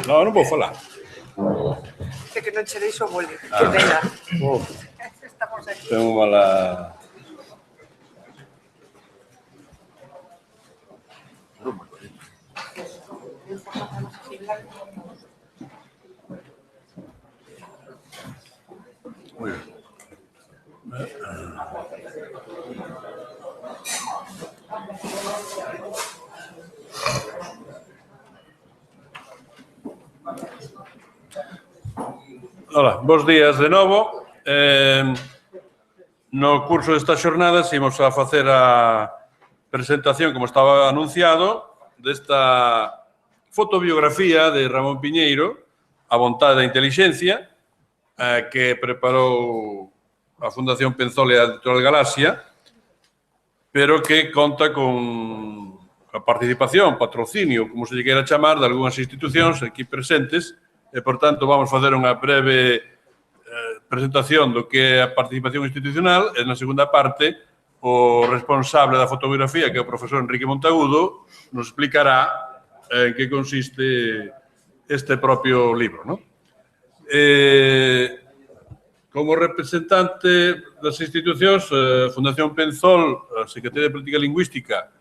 No, non vou falar. É que non che deixo boli. Que pena. Estamos aquí. Tengo mala... Muy bien. Ola, bons días de novo. No curso destas xornadas imos a facer a presentación, como estaba anunciado, desta fotobiografía de Ramón Piñeiro, A vontade da intelixencia, que preparou a Fundación Penzol e a Editorial Galaxia, pero que conta con a participación, patrocinio, como se lle queira chamar, de algunhas institucións aquí presentes, e, por tanto, vamos facer unha breve presentación do que é a participación institucional e, na segunda parte, o responsable da fotografía, que é o profesor Enrique Monteagudo, nos explicará en que consiste este propio libro, ¿no? Como representante das institucións, a Fundación Penzol, a Secretaría de Política Lingüística,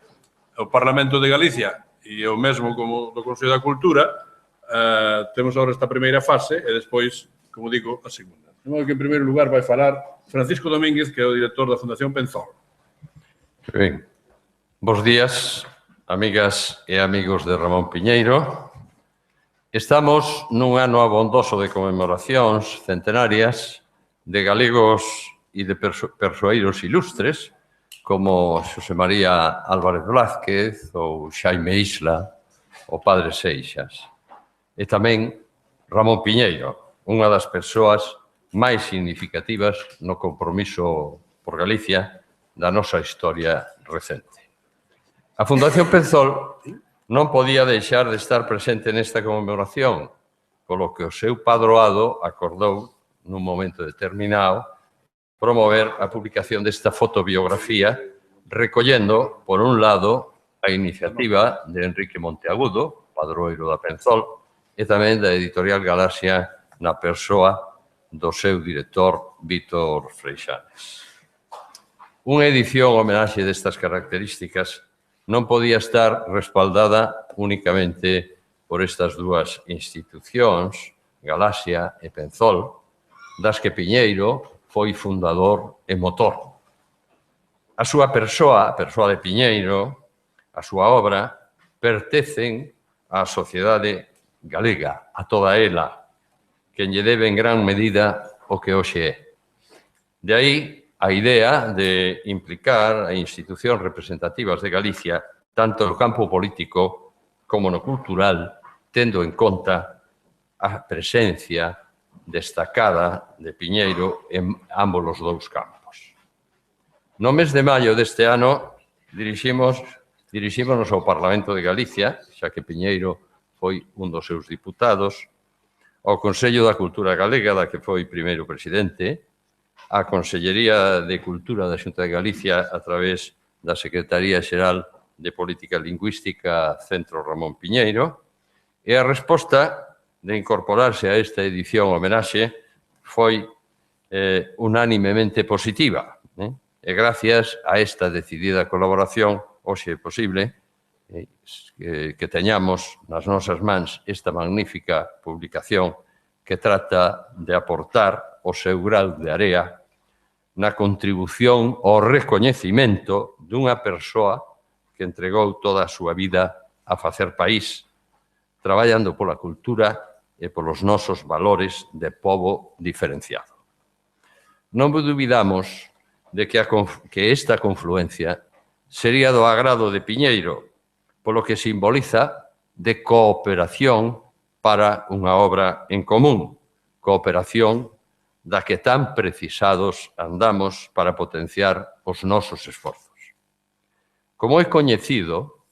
o Parlamento de Galicia e o mesmo como do Consello da Cultura, temos agora esta primeira fase e despois, como digo, a segunda. De modo que, en primeiro lugar, vai falar Francisco Domínguez, que é o director da Fundación Penzol. Ben, bos días, amigas e amigos de Ramón Piñeiro. Estamos nun ano abondoso de conmemoracións centenarias de galegos e de persoeiros ilustres como Xosé María Álvarez Blázquez ou Xaime Isla, o Padre Seixas. E tamén Ramón Piñeiro, unha das persoas máis significativas no compromiso por Galicia da nosa historia recente. A Fundación Penzol non podía deixar de estar presente nesta conmemoración, polo que o seu padroado acordou, nun momento determinado, promover a publicación desta fotobiografía, recollendo, por un lado, a iniciativa de Enrique Monteagudo, padroeiro da Penzol, e tamén da Editorial Galaxia na persoa do seu director, Vítor Freixanes. Unha edición homenaxe destas características non podía estar respaldada únicamente por estas dúas institucións, Galaxia e Penzol, das que Piñeiro foi fundador e motor. A súa persoa, a persoa de Piñeiro, a súa obra, pertencen á sociedade galega, a toda ela, que lle debe en gran medida o que hoxe é. De aí a idea de implicar a institucións representativas de Galicia tanto no campo político como no cultural, tendo en conta a presencia destacada de Piñeiro en ambos os dous campos. No mes de maio deste ano dirixímonos ao Parlamento de Galicia, xa que Piñeiro foi un dos seus diputados, ao Consello da Cultura Galega, da que foi primeiro presidente, á Consellería de Cultura da Xunta de Galicia a través da Secretaría Xeral de Política Lingüística Centro Ramón Piñeiro, e a resposta de incorporarse a esta edición homenaxe foi unánimemente positiva. E gracias a esta decidida colaboración, hoxe é posible que teñamos nas nosas mans esta magnífica publicación que trata de aportar o seu grau de area na contribución ao recoñecimento dunha persoa que entregou toda a súa vida a facer país, traballando pola cultura e polos nosos valores de pobo diferenciado. Non dubidamos de que esta confluencia sería do agrado de Piñeiro, polo que simboliza de cooperación para unha obra en común, cooperación da que tan precisados andamos para potenciar os nosos esforzos. Como é coñecido,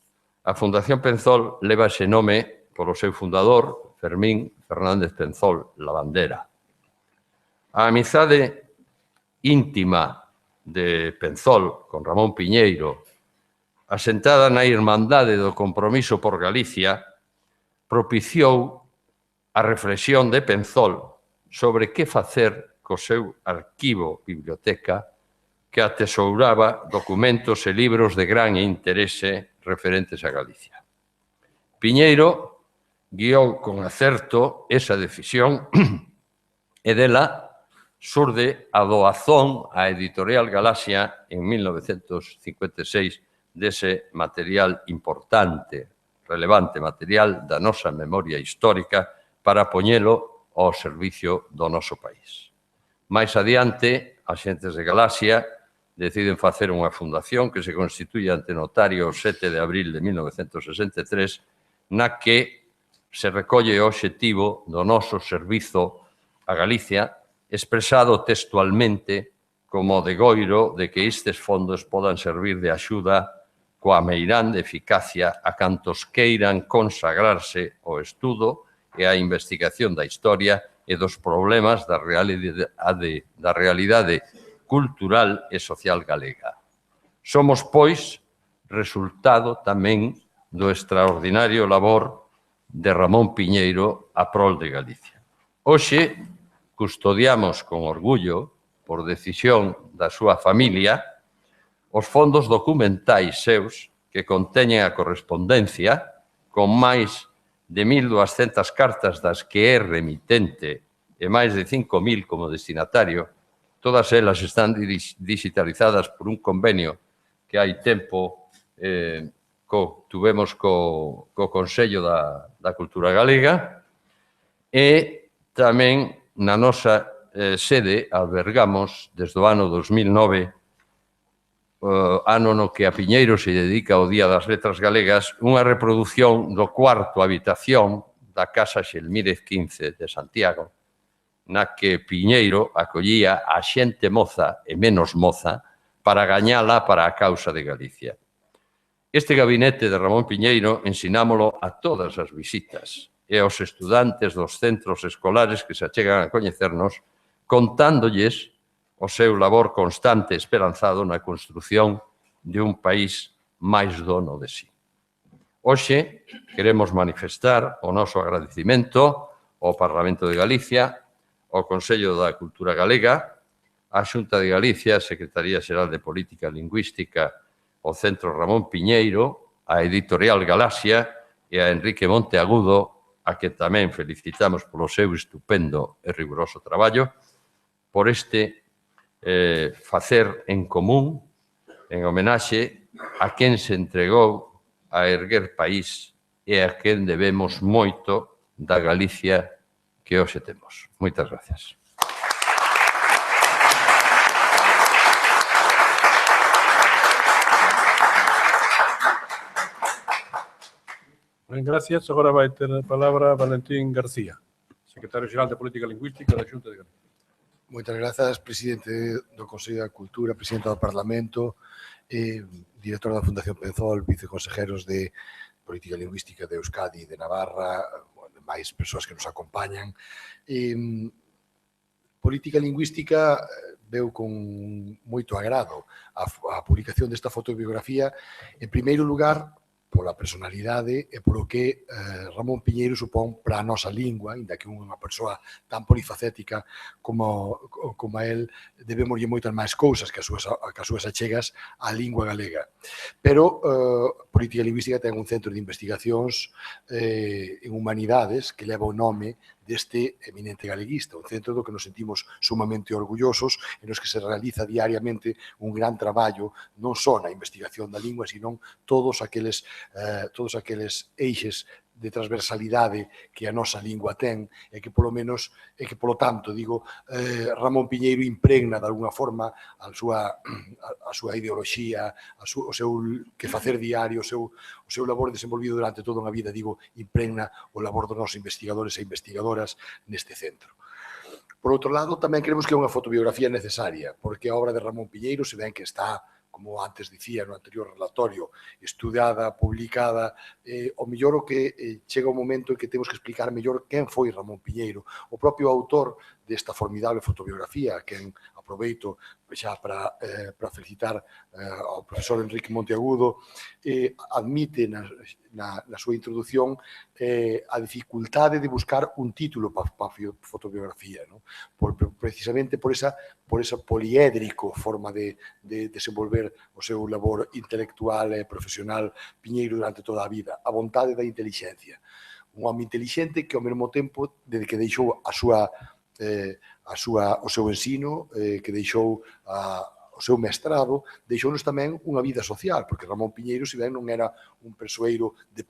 a Fundación Penzol leva ese nome polo seu fundador, Fermín Fernández Penzol Lavandera. A amizade íntima de Penzol con Ramón Piñeiro, asentada na Irmandade do Compromiso por Galicia, propiciou a reflexión de Penzol sobre que facer co seu arquivo biblioteca que atesouraba documentos e libros de gran interese referentes a Galicia. Piñeiro guiou con acerto esa decisión e dela surde a doazón á Editorial Galaxia en 1956 dese material importante, relevante material da nosa memoria histórica para poñelo ao servicio do noso país. Mais adiante, as xentes de Galaxia deciden facer unha fundación que se constituye ante notario o 7 de abril de 1963 na que se recolle o obxectivo do noso servizo a Galicia expresado textualmente como degoiro de que estes fondos podan servir de axuda coa meirande eficacia a cantos queiran consagrarse ao estudo e á investigación da historia e dos problemas da realidade cultural e social galega. Somos, pois, resultado tamén do extraordinario labor de Ramón Piñeiro a prol de Galicia. Hoxe, custodiamos con orgullo, por decisión da súa familia, os fondos documentais seus que conteñen a correspondencia con máis de 1.200 cartas das que é remitente e máis de 5.000 como destinatario. Todas elas están digitalizadas por un convenio que hai tempo tuvemos co Consello da Cultura Galega e tamén na nosa sede albergamos desde o ano 2009 ano no que a Piñeiro se dedica ao Día das Letras Galegas, unha reproducción do cuarto habitación da Casa Xelmírez XV de Santiago, na que Piñeiro acollía a xente moza e menos moza para gañala para a causa de Galicia. Este gabinete de Ramón Piñeiro ensinámolo a todas as visitas e aos estudantes dos centros escolares que se achegan a coñecernos, contándolles o seu labor constante e esperanzado na construción de un país máis dono de sí. Hoxe queremos manifestar o noso agradecimento ao Parlamento de Galicia, ao Consello da Cultura Galega, á Xunta de Galicia, a Secretaría Xeral de Política Lingüística, ao Centro Ramón Piñeiro, á Editorial Galaxia e a Enrique Monteagudo, a que tamén felicitamos polo seu estupendo e riguroso traballo, por este facer en común, en homenaxe a quen se entregou a erguer país e a quen debemos moito da Galicia que hoxe temos. Moitas gracias. Gracias. Agora vai ter a palabra Valentín García, secretario xeral de Política Lingüística da Xunta de Galicia. Moitas grazas, presidente do Consello da Cultura, presidente do Parlamento, director da Fundación Penzol, viceconsejeros de Política Lingüística de Euskadi e de Navarra, máis persoas que nos acompañan. Política Lingüística veu con moito agrado a publicación desta fotobiografía, en primeiro lugar, pola personalidade e polo que Ramón Piñeiro supón para a nosa lingua, ainda que unha persoa tan polifacética como el, debémoslle moitas máis cousas que as súas achegas á lingua galega. Pero Política Lingüística ten un centro de investigacións en humanidades que leva o nome deste eminente galeguista, un centro do que nos sentimos sumamente orgullosos e nos que se realiza diariamente un gran traballo non só na investigación da lingua, sino todos aqueles eixes de transversalidade que a nosa lingua ten e que polo menos, e que polo tanto, digo, Ramón Piñeiro impregna de alguna forma a súa ideoloxía, o seu quefacer diario, o seu labor desenvolvido durante toda unha vida, digo, impregna o labor dos nosos investigadores e investigadoras neste centro. Por outro lado, tamén creemos que é unha fotobiografía necesaria, porque a obra de Ramón Piñeiro, se ben que está, como antes dicía no anterior relatorio, estudada, publicada, o mellor o que chega un momento en que temos que explicar mellor quen foi Ramón Piñeiro. O propio autor desta formidable fotobiografía, quen aproveito xa para felicitar ao profesor Enrique Monteagudo, admite na súa introdución a dificultade de buscar un título para a fotobiografía, precisamente por esa poliédrico forma de desenvolver o seu labor intelectual e profesional Piñeiro durante toda a vida, a vontade da intelixencia. Un home intelixente que ao mesmo tempo, desde que deixou o seu ensino, que deixou o seu mestrado, deixounos tamén unha vida social, porque Ramón Piñeiro, se ben non era un persoeiro de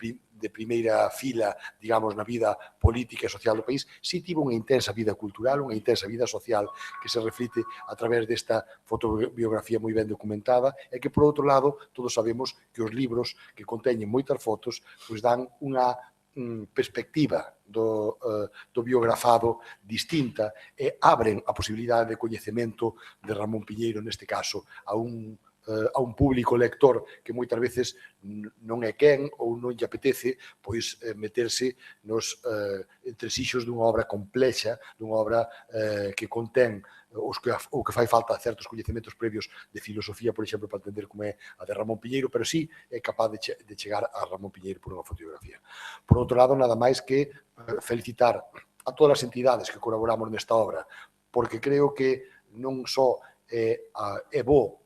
primeira fila, digamos, na vida política e social do país, si tivo unha intensa vida cultural, unha intensa vida social que se reflite a través desta fotobiografía moi ben documentada e que, por outro lado, todos sabemos que os libros que conteñen moitas fotos pois dan unha perspectiva do biografado distinta e abren a posibilidade de coñecemento de Ramón Piñeiro, neste caso, a un público lector que moitas veces non é quen ou non lle apetece pois meterse nos entresixos dunha obra complexa, dunha obra que contén o que fai falta certos coñecementos previos de filosofía, por exemplo, para entender como é a de Ramón Piñeiro, pero sí é capaz de chegar a Ramón Piñeiro por unha fotografía. Por outro lado, nada máis que felicitar a todas as entidades que colaboramos nesta obra, porque creo que non só é bo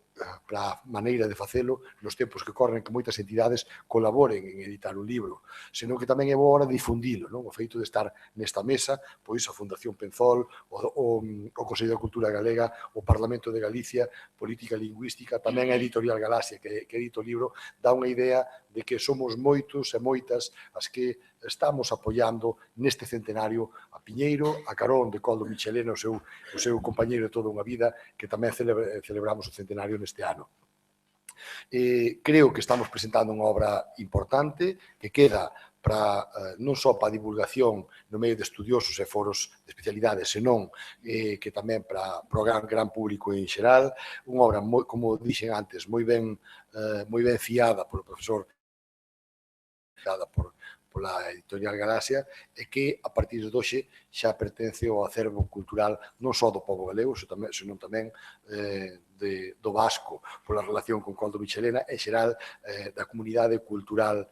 para a maneira de facelo nos tempos que corren que moitas entidades colaboren en editar un libro, senón que tamén é boa hora de difundilo, o feito de estar nesta mesa, pois a Fundación Penzol, o Consello da Cultura Galega, o Parlamento de Galicia, Política Lingüística, tamén a Editorial Galaxia, que edita o libro, dá unha idea de que somos moitos e moitas as que estamos apoiando neste centenario a Piñeiro, a carón de Coldo Michelena, o seu compañeiro de toda unha vida, que tamén celebramos o centenario neste ano. Creo que estamos presentando unha obra importante que queda non só para a divulgación no medio de estudiosos e foros de especialidade, senón que tamén para o gran público en xeral, unha obra, como dixen antes, moi ben fiada polo profesor, fiada pola Editorial Galaxia, e que a partir de hoxe xa pertence ao acervo cultural non só do pobo galego, senón tamén do vasco, pola relación con Coldo Michelena e xeral da comunidade cultural,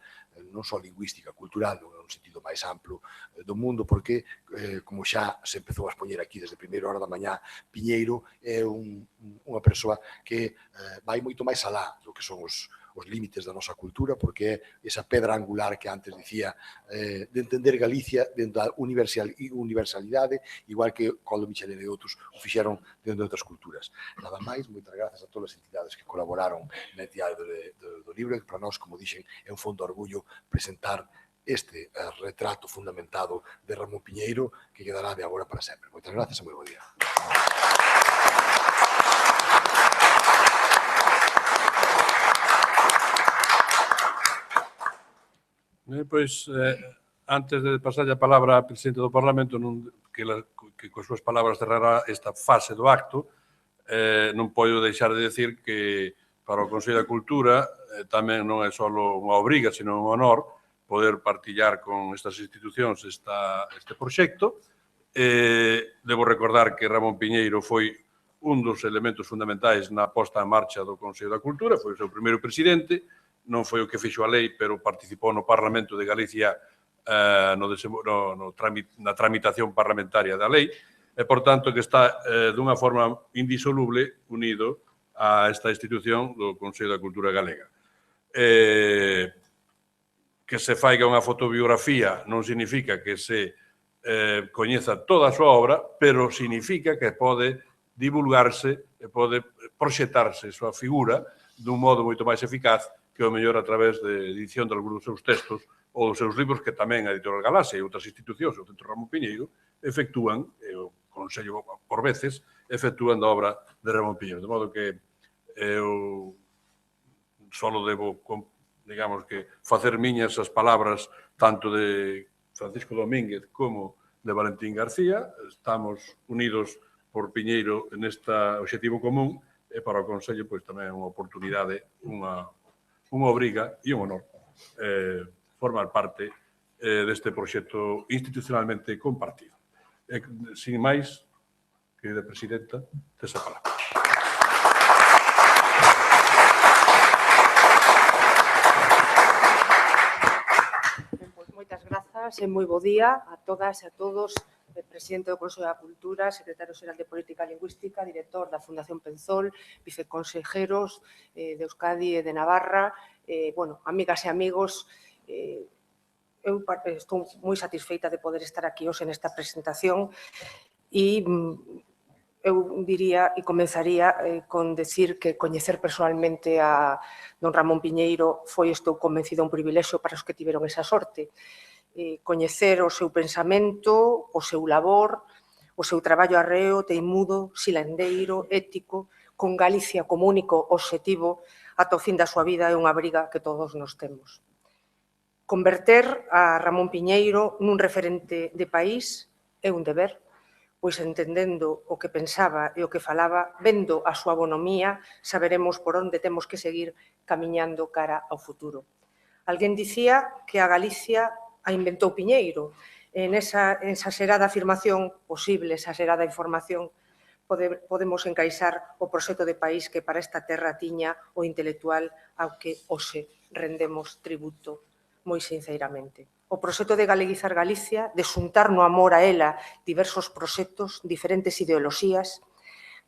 non só lingüística, cultural, no sentido máis amplo do mundo, porque, como xa se empezou a expoñer aquí desde primeira hora da mañá, Piñeiro é unha persoa que vai moito máis alá do que son os límites da nosa cultura, porque é esa pedra angular que antes dicía de entender Galicia dentro da universalidade, igual que Coldo Michelena e outros o fixeron dentro de outras culturas. Nada máis, moitas grazas a todas as entidades que colaboraron na entidade do libro, que para nós, como dixen, é un fondo de orgullo presentar este retrato fundamentado de Ramón Piñeiro que quedará de agora para sempre. Moitas grazas e moi bo día. Pois, antes de pasar a palabra ao presidente do Parlamento, que con súas palabras cerrará esta fase do acto, non podo deixar de decir que para o Consello da Cultura tamén non é só unha obriga, sino un honor poder partillar con estas institucións este proxecto. Debo recordar que Ramón Piñeiro foi un dos elementos fundamentais na posta en marcha do Consello da Cultura, foi o seu primeiro presidente, non foi o que fixo a lei, pero participou no Parlamento de Galicia na tramitación parlamentaria da lei, e, por tanto, que está dunha forma indisoluble unido a esta institución do Consello da Cultura Galega. Que se faiga unha fotobiografía non significa que se coñeza toda a súa obra, pero significa que pode divulgarse e pode proxectarse a súa figura dun modo moito máis eficaz que o mellor a través de edición de algúns dos seus textos ou dos seus libros que tamén a Editorial Galaxia e outras institucións, o Centro Ramón Piñeiro, efectúan, e o Consello, por veces, efectúan da obra de Ramón Piñeiro. De modo que eu só debo, digamos que, facer miñas as palabras tanto de Francisco Domínguez como de Valentín García. Estamos unidos por Piñeiro neste obxectivo común e para o Consello pois tamén é unha oportunidade, unha obriga e un honor formar parte deste proxecto institucionalmente compartido. Sin máis, querida Presidenta, tes a palabra. Moitas grazas e moi bo día a todas e a todos. Presidente do Consello da Cultura, Secretario Xeral de Política Lingüística, Director da Fundación Penzol, Viceconsejeros de Euskadi e de Navarra, amigas e amigos, eu estou moi satisfeita de poder estar aquí hoxe nesta presentación e eu diría e comenzaría con decir que coñecer personalmente a don Ramón Piñeiro foi, estou convencida, un privilexio para os que tiveron esa sorte. Coñecer o seu pensamento, o seu labor, o seu traballo arreo, teimudo, silandeiro, ético, con Galicia como único obxectivo ata o fin da súa vida é unha briga que todos nos temos. Converter a Ramón Piñeiro nun referente de país é un deber, pois entendendo o que pensaba e o que falaba, vendo a súa bonomía, saberemos por onde temos que seguir camiñando cara ao futuro. Alguén dicía que a Galicia a inventou Piñeiro. En esa exagerada afirmación, posible exagerada información, podemos encaixar o proxecto de país que para esta terra tiña o intelectual ao que hoxe rendemos tributo moi sinceramente. O proxecto de galeguizar Galicia, de xuntar no amor a ela diversos proxectos, diferentes ideoloxías.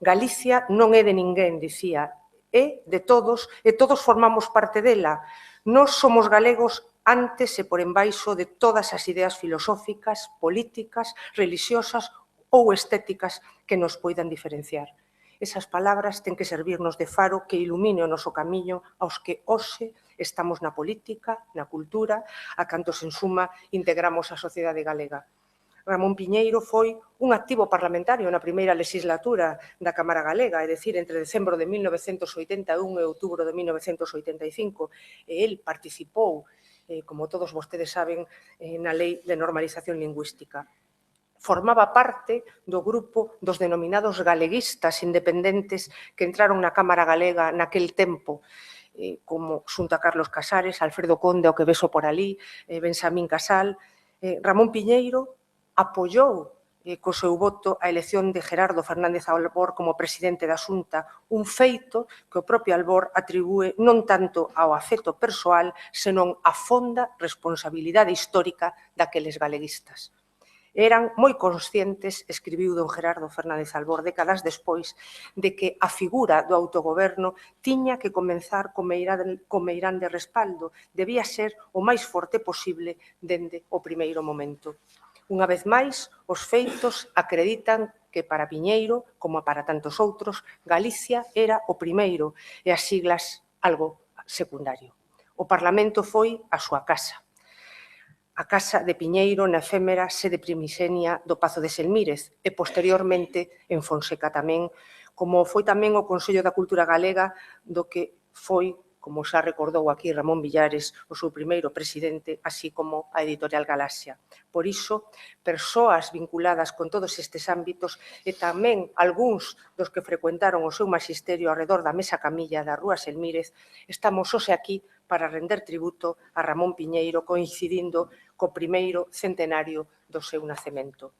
Galicia non é de ninguén, dicía, é de todos e todos formamos parte dela. Nós somos galegos antes e por embaixo de todas as ideas filosóficas, políticas, religiosas ou estéticas que nos poidan diferenciar. Esas palabras ten que servirnos de faro que ilumine o noso camiño aos que hoxe estamos na política, na cultura, a cantos, en suma, integramos a sociedade galega. Ramón Piñeiro foi un activo parlamentario na primeira legislatura da Cámara Galega, é dicir, entre decembro de 1981 e outubro de 1985, e el participou, como todos vostedes saben, na Lei de Normalización Lingüística. Formaba parte do grupo dos denominados galeguistas independentes que entraron na Cámara Galega naquel tempo, como xunto a Carlos Casares, Alfredo Conde, o que beso por alí, Benxamín Casal. Ramón Piñeiro apoiou co seu voto a elección de Gerardo Fernández Albor como presidente da Xunta, un feito que o propio Albor atribúe non tanto ao afecto persoal, senón á fonda responsabilidade histórica daqueles galeguistas. Eran moi conscientes, escribiu don Gerardo Fernández Albor décadas despois, de que a figura do autogoberno tiña que comenzar co meirán de respaldo, debía ser o máis forte posible dende o primeiro momento. Unha vez máis, os feitos acreditan que para Piñeiro, como para tantos outros, Galicia era o primeiro e as siglas algo secundario. O Parlamento foi a súa casa. A casa de Piñeiro na efémera sede primixenia do Pazo de Selmírez e, posteriormente, en Fonseca tamén, como foi tamén o Consello da Cultura Galega, do que foi, como xa recordou aquí Ramón Villares, o seu primeiro presidente, así como a Editorial Galaxia. Por iso, persoas vinculadas con todos estes ámbitos e tamén algúns dos que frecuentaron o seu magisterio arredor da mesa camilla da Rúa Selmírez, estamos hoxe aquí para render tributo a Ramón Piñeiro coincidindo co primeiro centenario do seu nacemento.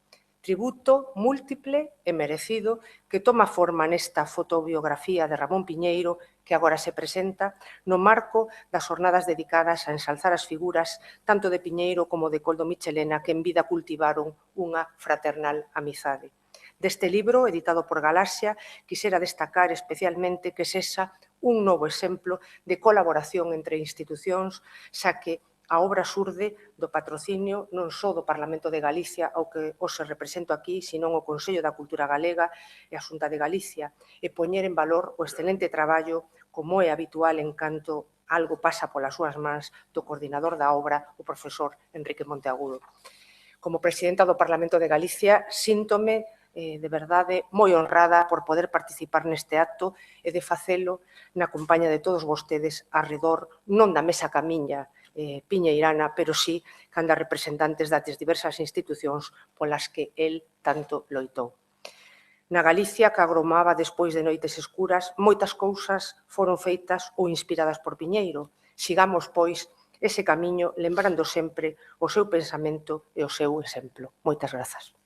tributo múltiple e merecido que toma forma nesta fotobiografía de Ramón Piñeiro que agora se presenta no marco das jornadas dedicadas a ensalzar as figuras tanto de Piñeiro como de Coldo Michelena que en vida cultivaron unha fraternal amizade. Deste libro, editado por Galaxia, quixera destacar especialmente que sexa un novo exemplo de colaboración entre institucións, xa que a obra xurde do patrocinio non só do Parlamento de Galicia, ao que hoxe represento aquí, senón o Consello da Cultura Galega e a Xunta de Galicia, e poñer en valor o excelente traballo, como é habitual en canto algo pasa polas súas mans, do coordinador da obra, o profesor Enrique Monteagudo. Como presidenta do Parlamento de Galicia, síntome de verdade moi honrada por poder participar neste acto e de facelo na compañía de todos vostedes arredor non da mesa camiña piñeirana, pero sí canda representantes das diversas institucións polas que el tanto loitou. Na Galicia que agromaba despois de noites escuras, moitas cousas foron feitas ou inspiradas por Piñeiro. Sigamos, pois, ese camiño lembrando sempre o seu pensamento e o seu exemplo. Moitas grazas.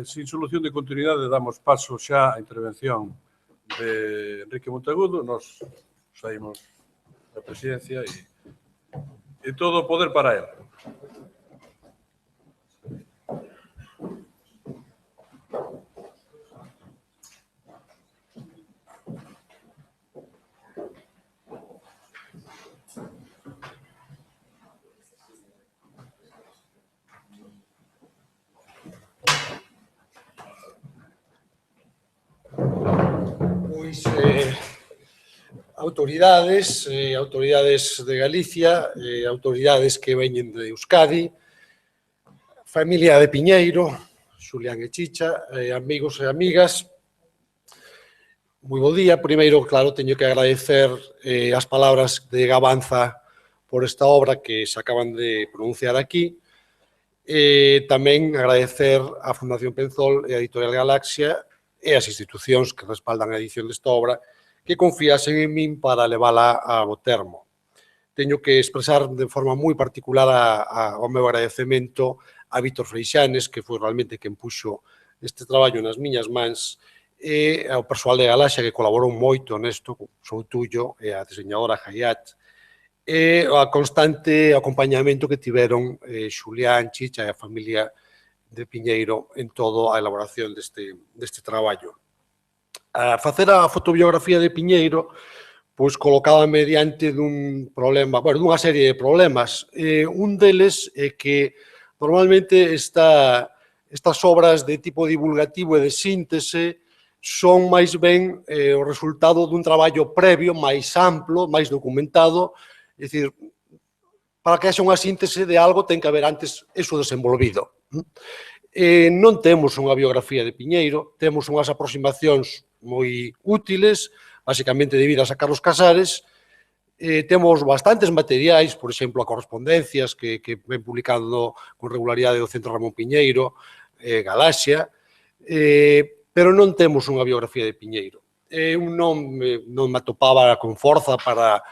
Sin solución de continuidade, damos paso xa á intervención de Enrique Monteagudo. Nos saímos da presidencia e todo o poder para él. Pois, autoridades de Galicia, autoridades que veñen de Euskadi, familia de Piñeiro, Xulián e Chicha, amigos e amigas, moi bo día. Primeiro, claro, teño que agradecer as palabras de gabanza por esta obra que se acaban de pronunciar aquí. Tamén agradecer á Fundación Penzol e a Editorial Galaxia e as institucións que respaldan a edición desta obra que confiasen en min para levala ao termo. Teño que expresar de forma moi particular o meu agradecemento a Víctor Freixanes, que foi realmente quen puxo este traballo nas miñas mans, e ao persoal de Galaxia que colaborou moito nesto, Soutullo e a diseñadora Hayat, e o constante acompañamento que tiveron Xulián, Chicha e a familia de Piñeiro en toda a elaboración deste traballo. A facer a fotobiografía de Piñeiro, pois colocábame diante dun problema, bueno, dunha serie de problemas. Un deles é que normalmente estas obras de tipo divulgativo e de síntese son máis ben o resultado dun traballo previo, máis amplo, máis documentado. É dicir, para que haxa unha síntese de algo ten que haber antes eso desenvolvido. Non temos unha biografía de Piñeiro, temos unhas aproximacións moi útiles, basicamente debidas a Carlos Casares. Temos bastantes materiais, por exemplo, a correspondencias que ven publicando con regularidade o Centro Ramón Piñeiro, Galaxia, pero non temos unha biografía de Piñeiro. Eu non me atopaba con forza para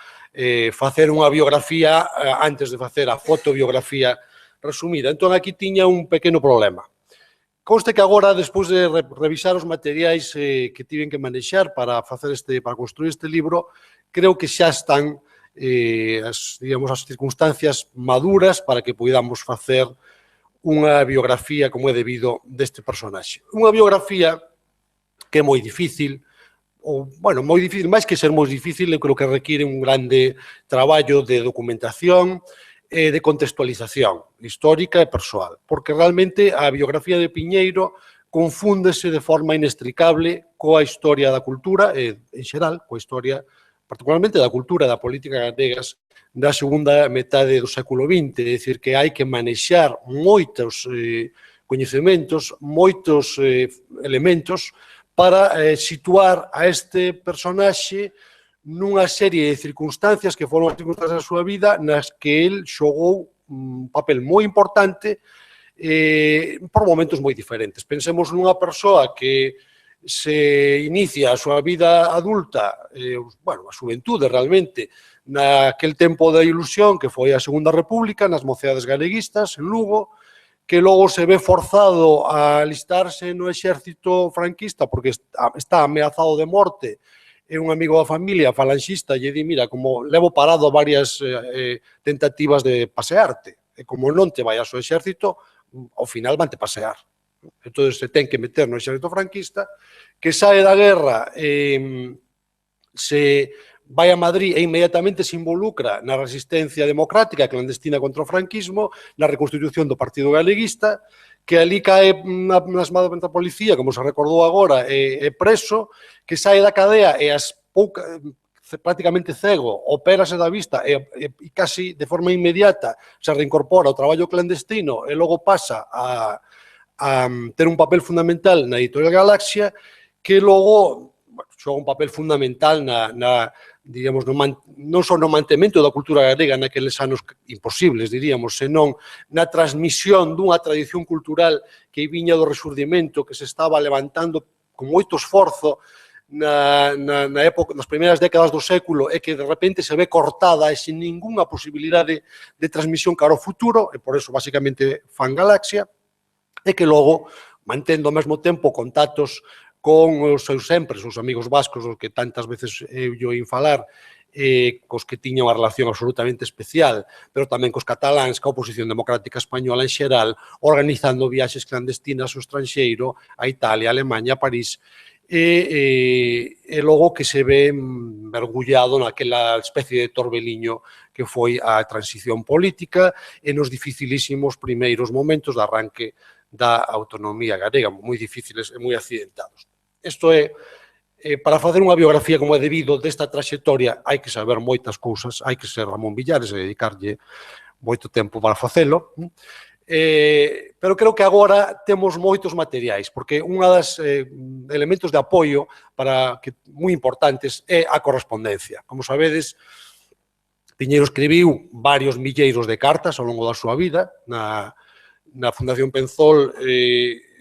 facer unha biografía antes de facer a fotobiografía resumida. Entón, aquí tiña un pequeno problema. Conste que agora, despois de revisar os materiais que tiven que manexar para construir este libro, creo que xa están as circunstancias maduras para que poidamos facer unha biografía como é debido deste personaxe. Unha biografía que é moi difícil, moi difícil, máis que ser moi difícil, eu creo que requiere un grande traballo de documentación e de contextualización histórica e persoal, porque realmente a biografía de Piñeiro confúndese de forma inextricable coa historia da cultura e, en xeral, coa historia particularmente da cultura e da política galegas da segunda metade do século XX, é dicir, que hai que manexar moitos coñecementos, moitos elementos para situar a este personaxe nunha serie de circunstancias que foron as circunstancias da súa vida nas que el xogou un papel moi importante por momentos moi diferentes. Pensemos nunha persoa que se inicia a súa vida adulta, a xuventude realmente, naquel tempo da ilusión que foi a Segunda República, nas mocedades galeguistas, en Lugo, que logo se ve forzado a alistarse no exército franquista porque está ameazado de morte, e un amigo da familia, falanxista, lle di, mira, como levo parado varias tentativas de pasearte, e como non te vayas ao exército, ao final van te pasear. Entón, se ten que meter no exército franquista, que sae da guerra, se vai a Madrid e inmediatamente se involucra na resistencia democrática clandestina contra o franquismo, na reconstitución do Partido Galeguista, que ali cae nas manos da policía, como se recordou agora, é preso, que sae da cadea e prácticamente cego, opérase da vista e casi de forma inmediata se reincorpora ao traballo clandestino e logo pasa a ter un papel fundamental na Editorial Galaxia, que logo xoga un papel fundamental digamos, non só no mantemento da cultura galega naqueles anos imposibles, diríamos, senón na transmisión dunha tradición cultural que viña do Resurdimento, que se estaba levantando con moito esforzo na época, nas primeiras décadas do século, e que de repente se ve cortada e sin ningunha posibilidade de transmisión cara ao futuro, e por eso, basicamente, fan Galaxia, e que logo, mantendo ao mesmo tempo contactos con os seus amigos vascos, os que tantas veces eu oín falar, cos que tiña unha relación absolutamente especial, pero tamén cos cataláns, ca oposición democrática española en xeral, organizando viaxes clandestinas ao estranxeiro, a Italia, a Alemanha, a París, e logo que se ve mergullado naquela especie de torbeliño que foi a transición política e nos dificilísimos primeiros momentos de arranque da autonomía galega, moi difíciles e moi accidentados. Isto é, para facer unha biografía como é debido desta traxectoria, hai que saber moitas cousas, hai que ser Ramón Villares e dedicarlle moito tempo para facelo, pero creo que agora temos moitos materiais, porque un dos elementos de apoio moi importantes é a correspondencia. Como sabedes, Piñeiro escribiu varios milleiros de cartas ao longo da súa vida. Na Fundación Penzol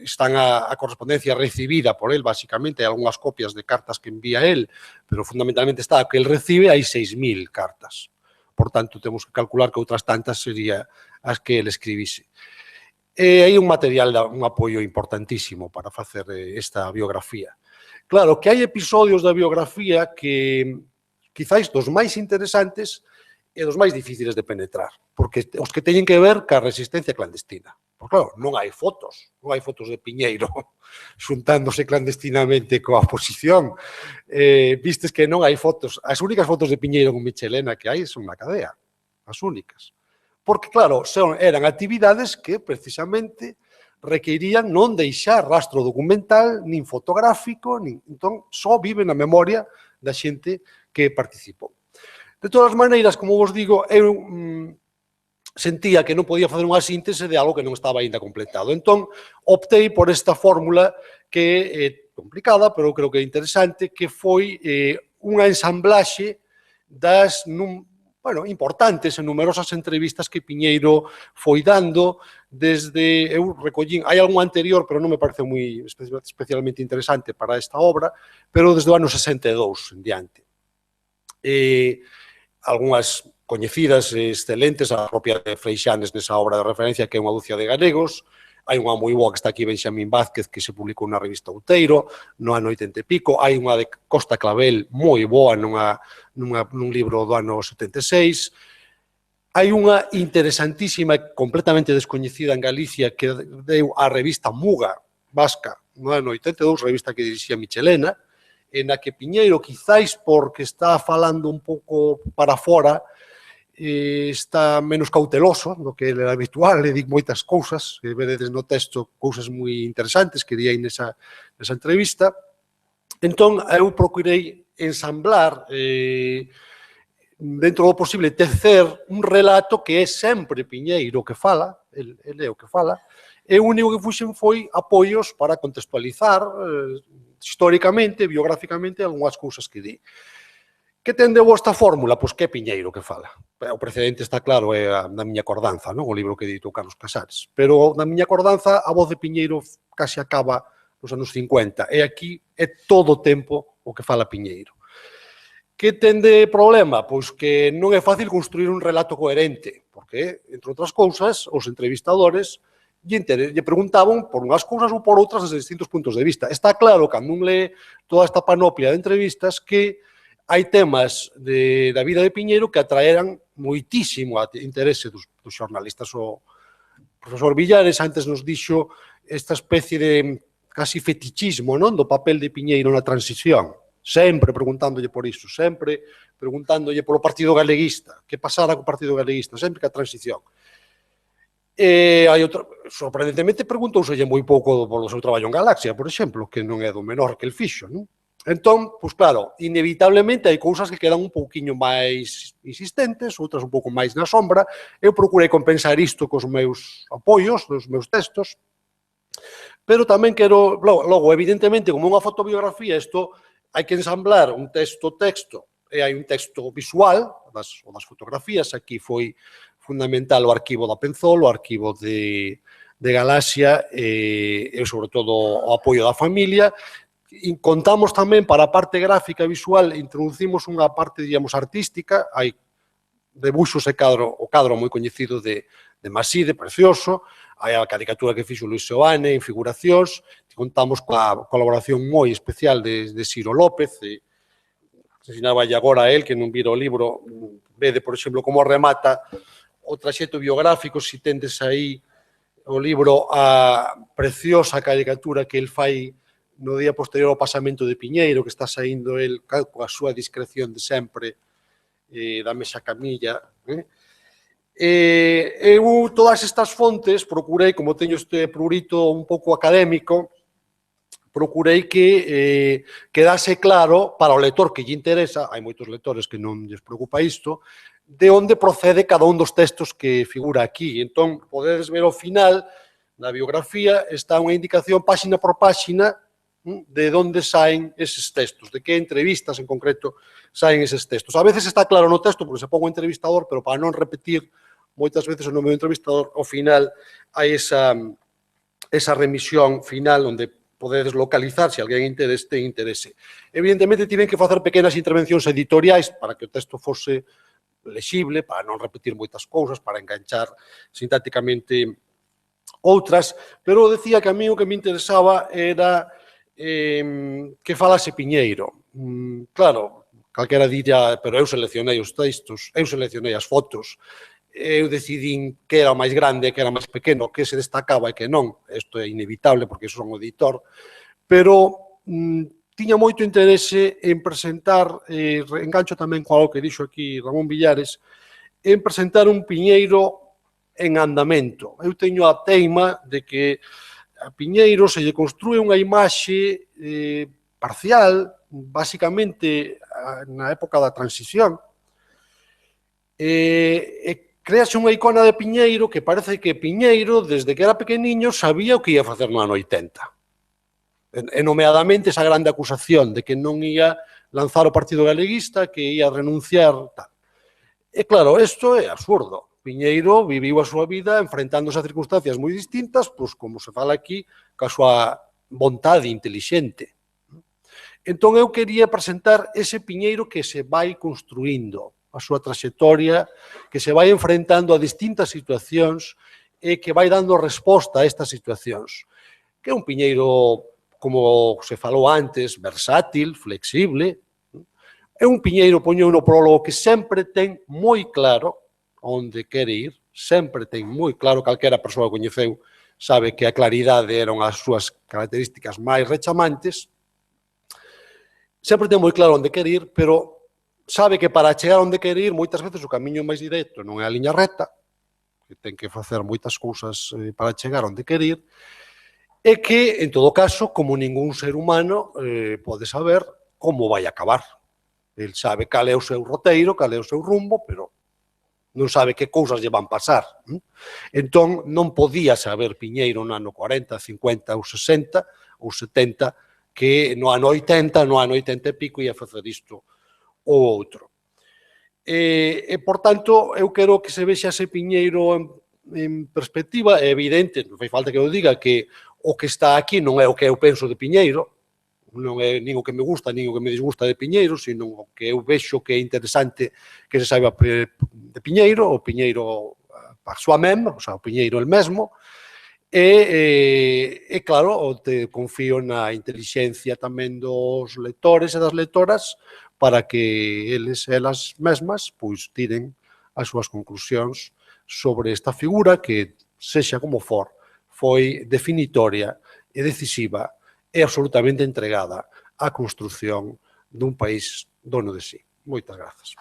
están a correspondencia recibida por él, basicamente, hai algunhas copias de cartas que envía él, pero fundamentalmente está que él recibe, hai 6.000 cartas. Por tanto, temos que calcular que outras tantas sería as que él escribise. E hai un material, un apoio importantísimo para facer esta biografía. Claro, que hai episodios da biografía que, quizáis, dos máis interesantes e dos máis difíciles de penetrar, porque os que teñen que ver ca resistencia clandestina. Porque, claro, non hai fotos de Piñeiro xuntándose clandestinamente coa oposición. Vistes que non hai fotos, as únicas fotos de Piñeiro con Michelena que hai son na cadea, as únicas. Porque, claro, eran actividades que, precisamente, requerían non deixar rastro documental, nin fotográfico, entón, só vive na memoria da xente que participou. De todas maneiras, como vos digo, eu sentía que non podía facer unha síntese de algo que non estaba aínda completado. Entón, optei por esta fórmula que é complicada, pero creo que é interesante, que foi unha ensamblaxe das importantes e numerosas entrevistas que Piñeiro foi dando desde, eu recollín, hai algún anterior, pero non me parece moi especialmente interesante para esta obra, pero desde o ano 62 en diante. Algunhas coñecidas e excelentes, a propia de Freixanes nesa obra de referencia, que é unha ducia de galegos. Hai unha moi boa que está aquí, Benxamín Vázquez, que se publicou na revista Outeiro, no ano 80 e pico. Hai unha de Costa Clavel moi boa nun libro do ano 76. Hai unha interesantísima e completamente descoñecida en Galicia que deu a revista Muga Vasca no ano 82, revista que dirixía Michelena, en a que Piñeiro, quizáis porque está falando un pouco para fora, está menos cauteloso do que era habitual, le dic moitas cousas, que vededes no texto cousas moi interesantes que di aí nesa entrevista. Entón, eu procurei ensamblar, dentro do posible, tecer un relato que é sempre Piñeiro que fala, ele é o que fala, e o único que fuxen foi apoios para contextualizar históricamente, biográficamente, algunhas cousas que di. Que ten de boa esta fórmula? Pois que é Piñeiro que fala. O precedente está claro, é Na miña cordanza, non? O libro que editou Carlos Casares. Pero Na miña cordanza, a voz de Piñeiro case acaba nos anos 50. E aquí é todo o tempo o que fala Piñeiro. Que ten de problema? Pois que non é fácil construir un relato coherente, porque, entre outras cousas, os entrevistadores lle preguntaban por unhas cousas ou por outras desde distintos puntos de vista. Está claro, cando un lee toda esta panoplia de entrevistas, que hai temas da vida de Piñeiro que atraeran moitísimo a interese dos xornalistas. O profesor Villares antes nos dixo esta especie de casi fetichismo, non, do papel de Piñeiro na transición. Sempre preguntándolle por iso, sempre preguntándolle polo Partido Galeguista, que pasara co Partido Galeguista, sempre que a transición. Hai outra, sorprendentemente, preguntouselle moi pouco polo seu traballo en Galaxia, por exemplo, que non é do menor que el fixo, non? Entón, pois claro, inevitablemente hai cousas que quedan un pouquiño máis insistentes, outras un pouco máis na sombra. Eu procurei compensar isto cos meus apoios, dos meus textos, pero tamén quero, logo, evidentemente, como unha fotobiografía, isto hai que ensamblar un texto e hai un texto visual das fotografías. Aquí foi fundamental o arquivo da Penzol, o arquivo de Galaxia e, sobre todo, o apoio da familia. E contamos tamén para a parte gráfica e visual, introducimos unha parte, digamos, artística. Hai debuxos e o cadro moi coñecido de Maside, precioso. Hai a caricatura que fixo Luis Seoane en figuracións. Contamos coa colaboración moi especial de Ciro López. Ensinaba agora a él, que non vira o libro, vede, por exemplo, como remata o traxecto biográfico. Se tendes aí o libro, a preciosa caricatura que el fai no día posterior ao pasamento de Piñeiro, que está saindo el coa súa discreción de sempre da mesa camilla. Eu todas estas fontes procurei, como teño este prurito un pouco académico, procurei que quedase claro para o lector que lle interesa, hai moitos lectores que non lles preocupa isto, de onde procede cada un dos textos que figura aquí. Entón, podedes ver ao final, na biografía, está unha indicación páxina por páxina de onde saen eses textos, de que entrevistas en concreto saen eses textos. A veces está claro no texto, porque se pon o entrevistador, pero para non repetir moitas veces o nome do entrevistador, ao final hai esa remisión final onde podedes localizar se alguén ten interese. Evidentemente, tiven que facer pequenas intervencións editoriais para que o texto fose lexible, para non repetir moitas cousas, para enganchar sintácticamente outras, pero decía que a mí o que me interesaba era que falase Piñeiro. Claro, calquera día, pero eu seleccionei os textos, eu seleccionei as fotos, eu decidín que era o máis grande, que era o máis pequeno, que se destacaba e que non. Isto é inevitable, porque eu son o editor, pero tiña moito interese en presentar, engancho tamén con algo que dixo aquí Ramón Villares, en presentar un Piñeiro en andamento. Eu teño a teima de que a Piñeiro se lle construe unha imaxe parcial, basicamente na época da transición, e créase unha icona de Piñeiro que parece que Piñeiro, desde que era pequeniño, sabía o que ia facer no ano 80. E nomeadamente esa grande acusación de que non ia lanzar o Partido Galeguista, que ia renunciar, tal. E claro, isto é absurdo. Piñeiro viviu a súa vida enfrentándose a circunstancias moi distintas, pois como se fala aquí, ca súa vontade intelixente. Entón eu quería presentar ese Piñeiro que se vai construindo, a súa traxectoria, que se vai enfrentando a distintas situacións e que vai dando resposta a estas situacións. Que é un Piñeiro, como se falou antes, versátil, flexible. É un Piñeiro, poño no prólogo, que sempre ten moi claro onde quere ir, sempre ten moi claro, calquera persoa que coñeceu sabe que a claridade eran as súas características máis rechamantes, sempre ten moi claro onde quere ir, pero sabe que para chegar onde quere ir, moitas veces o camiño máis directo non é a liña recta, que ten que facer moitas cousas para chegar onde quere ir, e que, en todo caso, como ningún ser humano pode saber como vai acabar. El sabe cal é o seu roteiro, cal é o seu rumbo, pero non sabe que cousas lle van pasar. Entón, non podía saber Piñeiro no ano 40, 50 ou 60 ou 70 que no ano 80, no ano 80 e pico ia facer isto ou outro. E, por tanto, eu quero que se vexa ese Piñeiro en perspectiva. É evidente, non fai falta que eu diga, que o que está aquí non é o que eu penso de Piñeiro, non é nin o que me gusta, nin o que me disgusta de Piñeiro, sino o que eu vexo que é interesante que se saiba de Piñeiro, o Piñeiro para súa mesma, o sea, o Piñeiro el mesmo, e claro, confío na intelixencia tamén dos lectores e das lectoras para que eles e elas mesmas pois tiren as súas conclusións sobre esta figura que, sexa como for, foi definitoria e decisiva e absolutamente entregada á construción dun país dono de sí. Moitas grazas.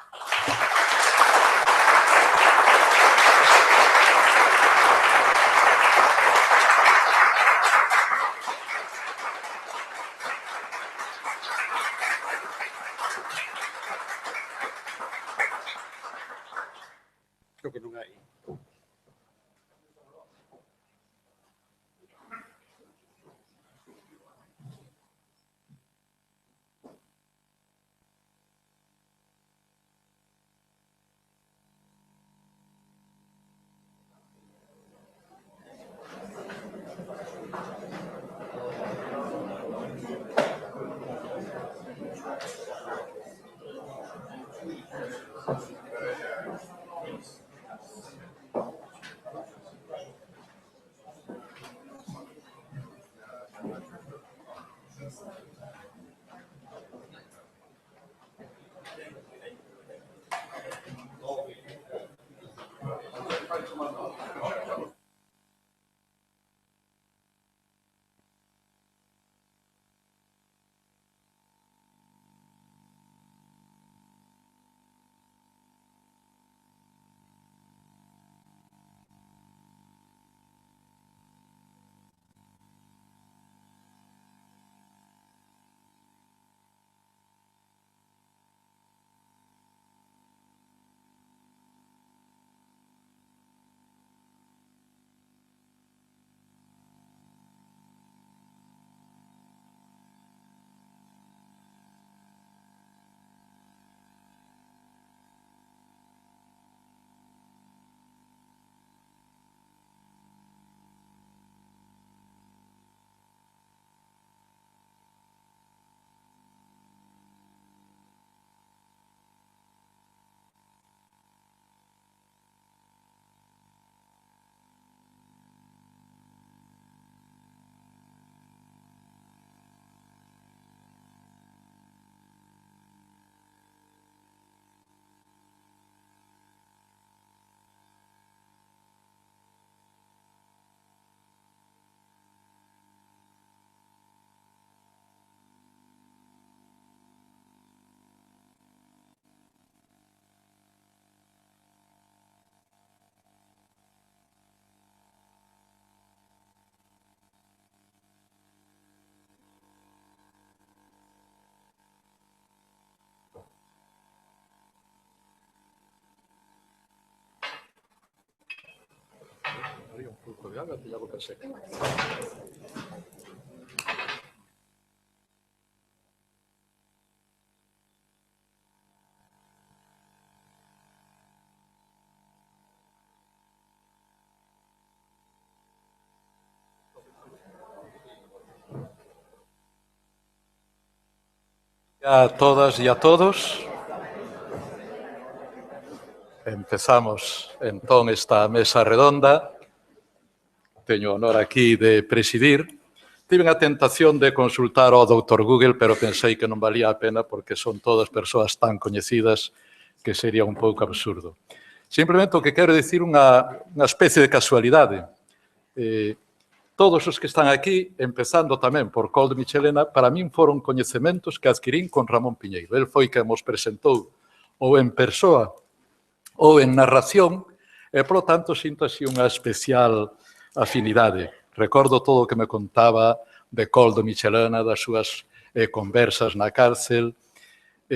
Creo que non hai. Un pouco de agua, teña a boca seca. A todas e a todos. Empezamos entón esta mesa redonda. Teño o honor aquí de presidir. Tiven a tentación de consultar ao Dr. Google, pero pensei que non valía a pena porque son todas persoas tan coñecidas que sería un pouco absurdo. Simplemente o que quero dicir unha especie de casualidade. Todos os que están aquí, empezando tamén por Koldo Michelena, para min foron coñecementos que adquirín con Ramón Piñeiro. El foi que nos presentou ou en persoa ou en narración e, polo tanto, sinto así unha especial afinidade. Recordo todo o que me contaba de Koldo Michelena, das súas conversas na cárcel.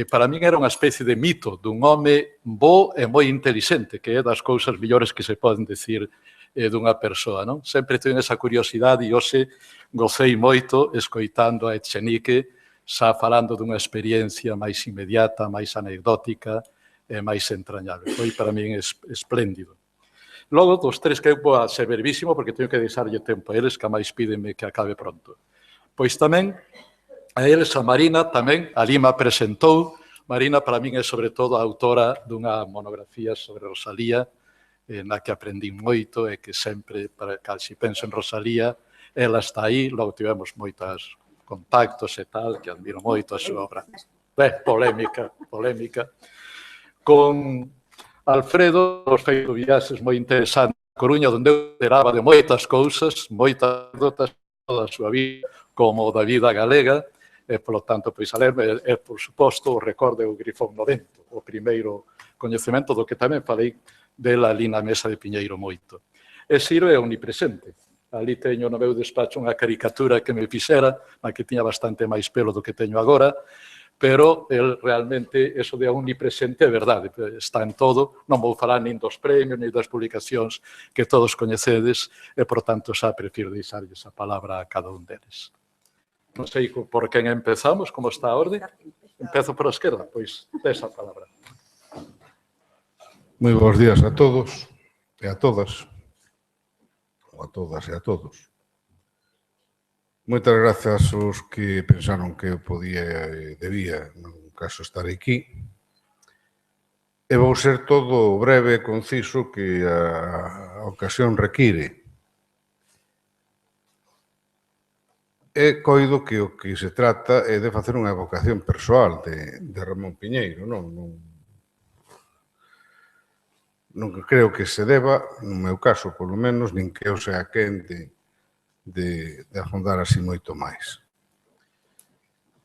Para min era unha especie de mito dun home bo e moi inteligente, que é das cousas millores que se poden decir dunha persoa, non? Sempre teño esa curiosidade e hoxe gocei moito escoitando a Echenique xa falando dunha experiencia máis inmediata, máis anecdótica e máis entrañable. Foi para min espléndido. Logo, dos tres que eu vou a ser brevísimo, porque teño que deixarlle tempo a eles, que a máis pídenme que acabe pronto. Pois tamén A eles, a Marina, tamén, ali me presentou. Marina, para min, é sobre todo a autora dunha monografía sobre Rosalía, na que aprendí moito e que sempre, para casi penso en Rosalía, ela está aí, logo tivemos moitos contactos e tal, que admiro moito a súa obra. Polémica. Con Alfredo, os feito viaxes moi interesantes a Coruña, onde eu enteraba de moitas cousas, moitas anécdotas toda a súa vida, como da vida galega, e, polo tanto, pois, a lerme, e, por suposto, o recordo o Grifón no vento, o primeiro coñecemento do que tamén falei dela ali na mesa de Piñeiro moito. E Ciro é omnipresente. Ali teño no meu despacho unha caricatura que me fixera, na que tiña bastante máis pelo do que teño agora, pero el realmente, eso de omnipresente é verdade, está en todo, non vou falar nin dos premios, nin das publicacións que todos coñecedes, e, por tanto, xa prefiro deixarlles a palabra a cada un deles. Non sei por quen empezamos, como está a orde. Empezo por a esquerda, pois tes a palabra. Moi bons días a todos e a todas, ou a todas e a todos. Moitas grazas aos que pensaron que eu podía e debía, no caso, estar aquí. E vou ser todo breve e conciso que a ocasión require. E coido que o que se trata é de facer unha evocación persoal de Ramón Piñeiro. Non creo que se deba, no meu caso, polo menos, nin que eu sea quen de afondar así moito máis.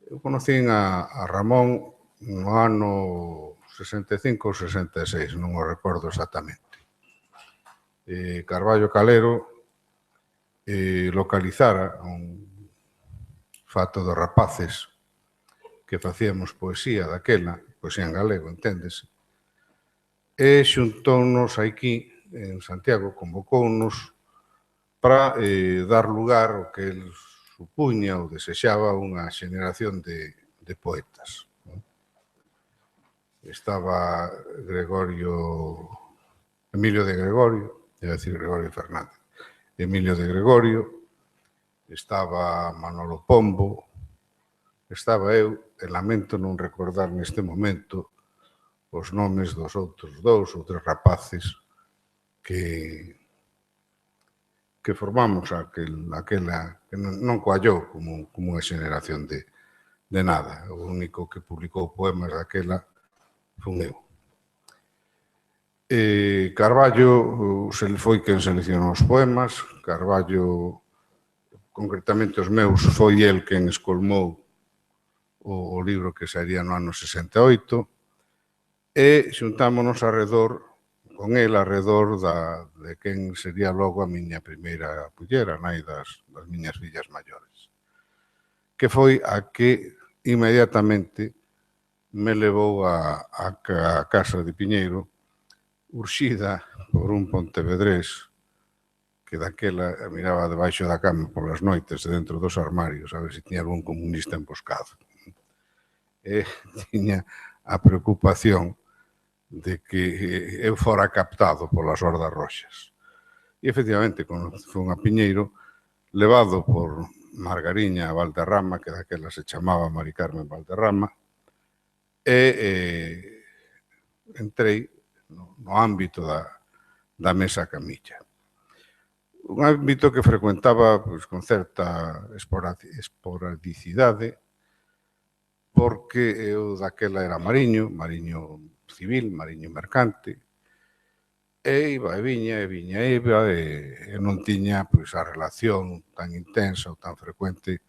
Eu conocín a Ramón no ano 65 ou 66, non o recordo exactamente. Carballo Calero localizara un fato dos rapaces que facíamos poesía daquela, poesía en galego, enténdese, e xuntóunos aquí en Santiago, convocounos para dar lugar ao que el supuña ou desexaba unha xeneración de poetas. Estaba Emilio de Gregorio, ia decir Gregorio Fernández, Emilio de Gregorio, estaba Manolo Pombo, estaba eu, e lamento non recordar neste momento os nomes dos outros 2 ou 3 rapaces que formamos aquela que non coallou como unha xeneración de nada. O único que publicou poemas daquela fun eu. Carballo foi quen seleccionou os poemas. Carballo, concretamente os meus, foi el quen escolmou o libro que sería no ano 68 e xuntámonos con el arredor de quen sería logo a miña primeira muller, a nai das miñas fillas maiores, que foi a que inmediatamente me levou a casa de Piñeiro, urxida por un pontevedrés que daquela miraba debaixo da cama polas noites e dentro dos armarios a ver se tiña algún comunista emboscado. E tiña a preocupación de que eu fora captado polas hordas roxas. E, efectivamente, fun a Piñeiro, levado por Margariña Valderrama, que daquela se chamaba Mari Carmen Valderrama, e entrei no ámbito da mesa camilla. Un ámbito que frecuentaba con certa esporadicidade, porque eu daquela era mariño civil, mariño mercante, e iba e viña, e non tiña a relación tan intensa ou tan frecuente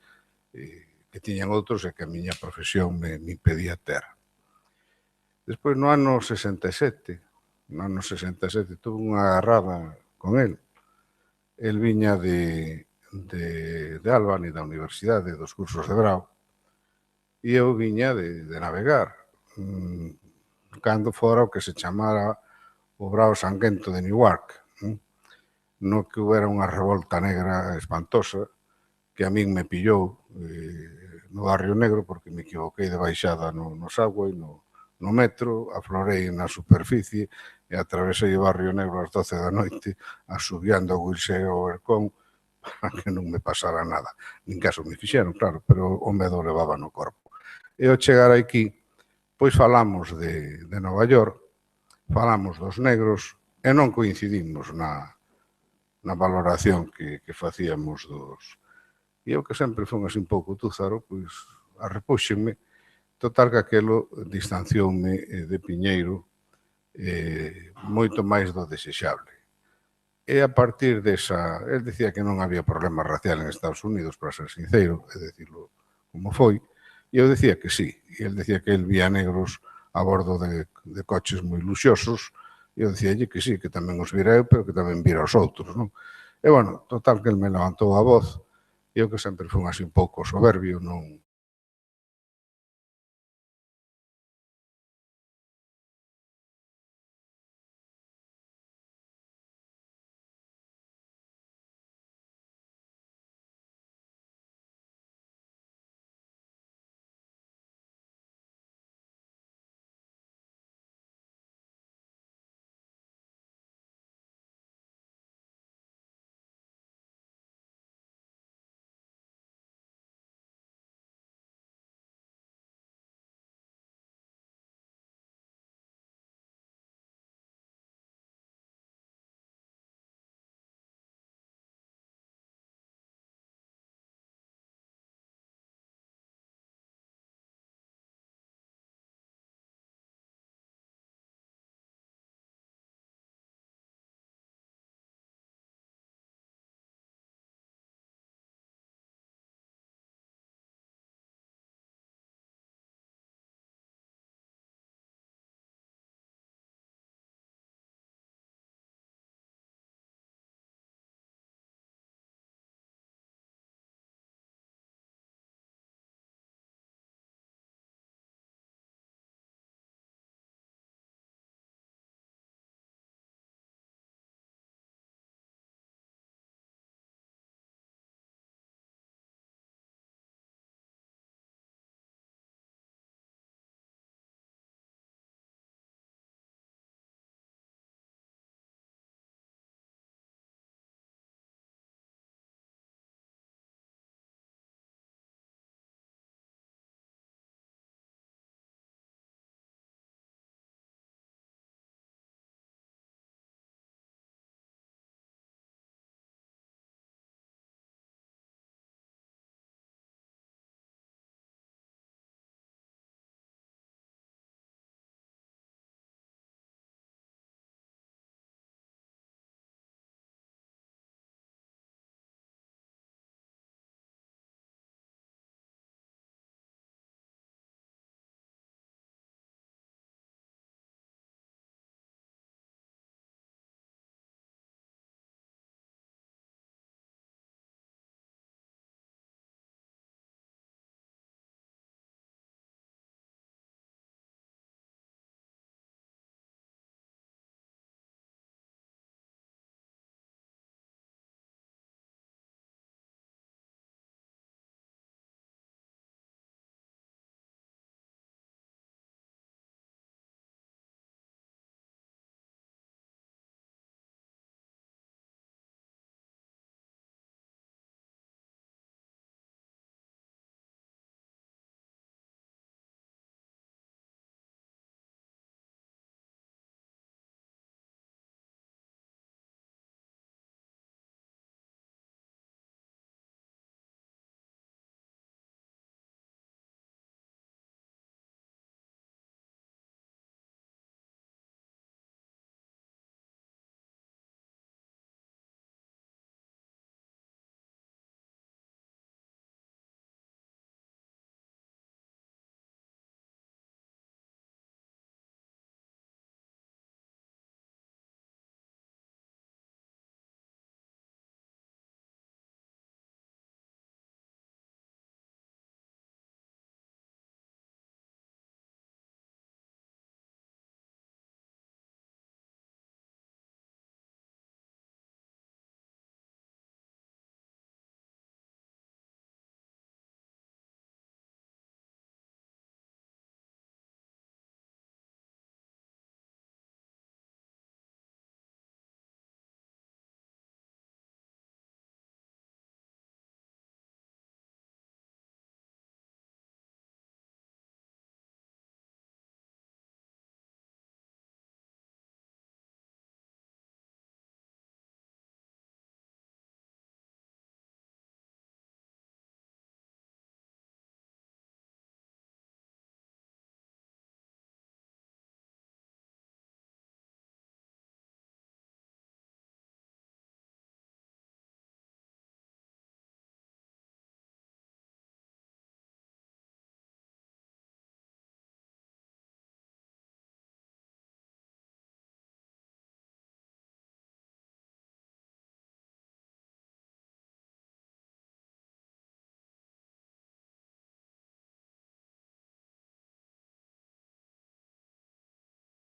que tiñan outros e que a miña profesión me impedía ter. Despois, no ano 67, tuve unha agarrada con el. El viña de Albany, da Universidade, dos cursos de grau, e eu viña de navegar, cando fora o que se chamara o Brao Sanguento de Newark, no que houbera unha revolta negra espantosa que a min me pillou no Barrio Negro porque me equivoquei de baixada no Sagüe, no metro, aflorei na superficie e atravesei o Barrio Negro ás 12 da noite, asubiando a Guilxeo ao Ercón, para que non me pasara nada. Nin caso me fixeron, claro, pero o medo levaba no corpo. E ao chegar aquí, pois falamos de Nova York, falamos dos negros e non coincidimos na valoración que facíamos dos... E eu que sempre fui así un pouco túzaro, pois arrepúxenme, total que aquelo distancioume de Piñeiro moito máis do desexable. E a partir desa... Él decía que non había problema racial en Estados Unidos, para ser sincero, é decirlo como foi, e eu decía que sí. E él decía que él vía negros a bordo de coches moi luxosos, e eu decía que sí, que tamén os vira eu, pero que tamén vira os outros, non? E, bueno, total que él me levantou a voz, e eu que sempre fui así un pouco soberbio, non